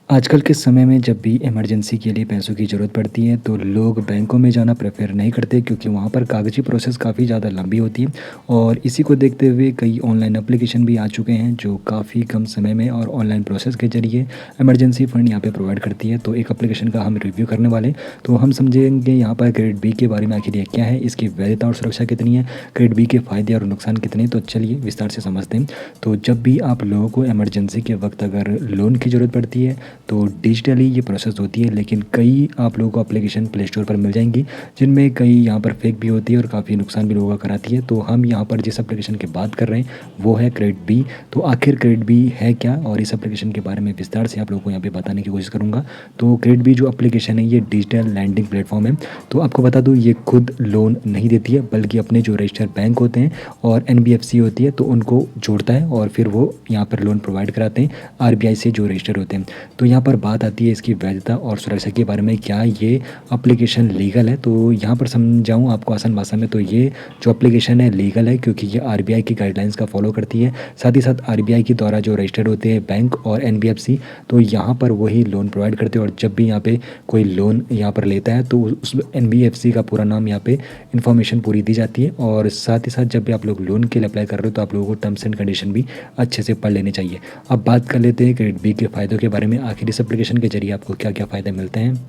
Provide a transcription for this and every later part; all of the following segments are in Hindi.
आजकल के समय में जब भी इमरजेंसी के लिए पैसों की ज़रूरत पड़ती है तो लोग बैंकों में जाना प्रेफर नहीं करते क्योंकि वहाँ पर कागजी प्रोसेस काफ़ी ज़्यादा लंबी होती है। और इसी को देखते हुए कई ऑनलाइन एप्लीकेशन भी आ चुके हैं जो काफ़ी कम समय में और ऑनलाइन प्रोसेस के ज़रिए इमरजेंसी फ़ंड यहाँ पे प्रोवाइड करती है। तो एक एप्लीकेशन का हम रिव्यू करने वाले हैं। तो हम समझेंगे यहाँ पर क्रेडिट बी के बारे में आखिर ये क्या है, इसकी वैधता और सुरक्षा कितनी है, क्रेडिट बी के फ़ायदे और नुकसान कितने हैं। तो चलिए विस्तार से समझते हैं। तो जब भी आप लोगों को इमरजेंसी के वक्त अगर लोन की ज़रूरत पड़ती है तो डिजिटली ये प्रोसेस होती है, लेकिन कई आप लोगों को एप्लीकेशन प्ले स्टोर पर मिल जाएंगी जिनमें कई यहाँ पर फेक भी होती है और काफ़ी नुकसान भी लोगों का कराती है। तो हम यहाँ पर जिस एप्लीकेशन की बात कर रहे हैं वो है क्रेडिट बी। तो आखिर क्रेडिट बी है क्या और इस एप्लीकेशन के बारे में विस्तार से आप लोगों को यहाँ पे बताने की कोशिश करूँगा। तो क्रेडिट बी जो एप्लीकेशन है ये डिजिटल लैंडिंग प्लेटफॉर्म है। तो आपको बता दूँ ये खुद लोन नहीं देती है बल्कि अपने जो रजिस्टर्ड बैंक होते हैं और एनबीएफसी होती है तो उनको जोड़ता है और फिर वो यहाँ पर लोन प्रोवाइड कराते हैं आरबीआई से जो रजिस्टर होते हैं। तो यहाँ पर बात आती है इसकी वैधता और सुरक्षा के बारे में, क्या ये एप्लीकेशन लीगल है। तो यहाँ पर समझाऊँ आपको आसान भाषा में, तो ये जो एप्लीकेशन है लीगल है क्योंकि ये आरबीआई की गाइडलाइंस का फॉलो करती है। साथ ही साथ आरबीआई के द्वारा जो रजिस्टर्ड होते हैं बैंक और एनबीएफसी तो यहाँ पर वही लोन प्रोवाइड करते हैं। और जब भी यहाँ पे कोई लोन यहाँ पर लेता है तो उस एनबीएफसी का पूरा नाम यहाँ पे इन्फॉर्मेशन पूरी दी जाती है। और साथ ही साथ जब भी आप लोग लोन के लिए अप्लाई कर रहे हो तो आप लोगों को टर्म्स एंड कंडीशन भी अच्छे से पढ़ लेने चाहिए। अब बात कर लेते हैं क्रेडिट बी के फ़ायदों के बारे में, आखिर इस एप्लीकेशन के जरिए आपको क्या क्या फ़ायदे मिलते हैं।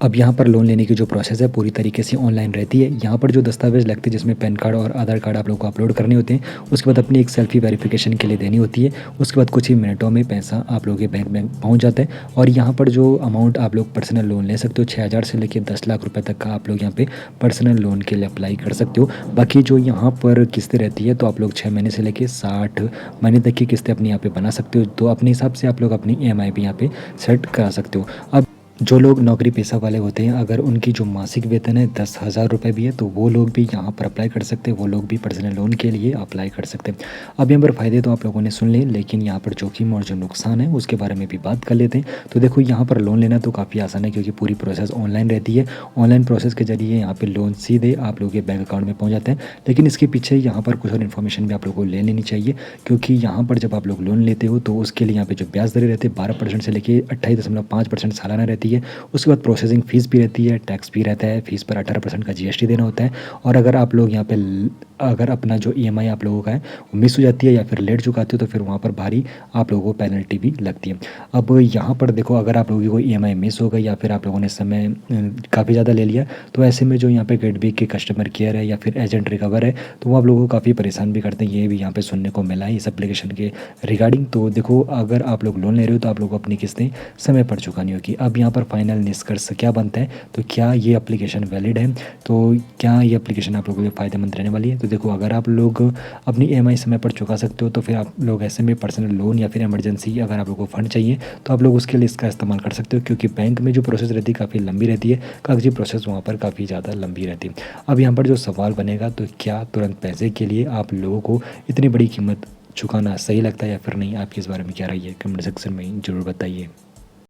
अब यहाँ पर लोन लेने की जो प्रोसेस है पूरी तरीके से ऑनलाइन रहती है। यहाँ पर जो दस्तावेज़ लगते हैं जिसमें पैन कार्ड और आधार कार्ड आप लोग को अपलोड करने होते हैं, उसके बाद अपनी एक सेल्फी वेरिफिकेशन के लिए देनी होती है। उसके बाद कुछ ही मिनटों में पैसा आप लोगों के बैंक में पहुँच जाता है। और यहाँ पर जो अमाउंट आप लोग पर्सनल लोन ले सकते हो 6,000 से लेकर 10 लाख रुपये तक का आप लोग यहाँ पे पर्सनल लोन के लिए अप्लाई कर सकते हो। बाकी जो यहाँ पर किस्तें रहती है तो आप लोग 6 महीने से लेकर 60 महीने तक की किस्तें अपनी यहाँ पे बना सकते हो। तो अपने हिसाब से आप लोग अपनी ईएमआई भी यहाँ पे सेट करा सकते हो। अब जो लोग नौकरी पेशा वाले होते हैं अगर उनकी जो मासिक वेतन है 10,000 रुपये भी है तो वो लोग भी यहाँ पर अप्लाई कर सकते हैं, वो लोग भी पर्सनल लोन के लिए अप्लाई कर सकते हैं। अब यहाँ पर फ़ायदे तो आप लोगों ने सुन लिए, लेकिन यहाँ पर जोखिम और जो नुकसान है उसके बारे में भी बात कर लेते हैं। तो देखो यहाँ पर लोन लेना तो काफ़ी आसान है क्योंकि पूरी प्रोसेस ऑनलाइन रहती है। ऑनलाइन प्रोसेस के जरिए यहाँ पर लोन सीधे आप लोगों के बैंक अकाउंट में पहुँच जाते हैं। लेकिन इसके पीछे यहाँ पर कुछ और इन्फॉर्मेशन भी आप लोगों को ले लेनी चाहिए क्योंकि यहाँ पर जब आप लोग लोन लेते हो तो उसके लिए यहाँ पर जो ब्याज दरें रहती है 12% से लेकर 28.5% सालाना रहती है। उसके बाद प्रोसेसिंग फ़ीस भी रहती है, टैक्स भी रहता है, फ़ीस पर 18% का जीएसटी देना होता है। और अगर आप लोग यहाँ पे अगर अपना जो ईएमआई आप लोगों का है वो मिस हो जाती है या फिर लेट चुकाते हो तो फिर वहाँ पर भारी आप लोगों को पेनल्टी भी लगती है। अब यहाँ पर देखो अगर आप लोगों की कोई ईएमआई मिस हो गई या फिर आप लोगों ने समय काफ़ी ज़्यादा ले लिया तो ऐसे में जो यहाँ पे क्रेडिट बी के कस्टमर केयर है या फिर एजेंट रिकवर है तो वो आप लोगों को काफ़ी परेशान भी करते हैं। ये भी यहाँ पे सुनने को मिला है इस एप्लीकेशन के रिगार्डिंग। तो देखो अगर आप लोग लोन ले रहे हो तो आप लोग को अपनी किस्तें समय पर चुकानी होगी। अब यहाँ पर फाइनल निष्कर्ष क्या बनता है, तो क्या ये एप्लीकेशन वैलिड है, तो क्या ये एप्लीकेशन आप लोगों के लिए फ़ायदेमंद रहने वाली है। तो देखो अगर आप लोग अपनी ईएमआई समय पर चुका सकते हो तो फिर आप लोग ऐसे में पर्सनल लोन या फिर इमरजेंसी अगर आप लोगों को फ़ंड चाहिए तो आप लोग उसके लिए इसका इस्तेमाल कर सकते हो क्योंकि बैंक में जो प्रोसेस रहती है काफ़ी लंबी रहती है, कागजी प्रोसेस वहाँ पर काफ़ी ज़्यादा लंबी रहती है। अब यहाँ पर जो सवाल बनेगा तो क्या तुरंत पैसे के लिए आप लोगों को इतनी बड़ी कीमत चुकाना सही लगता है या फिर नहीं, आपकी इस बारे में क्या राय है कमेंट सेक्शन में ज़रूर बताइए।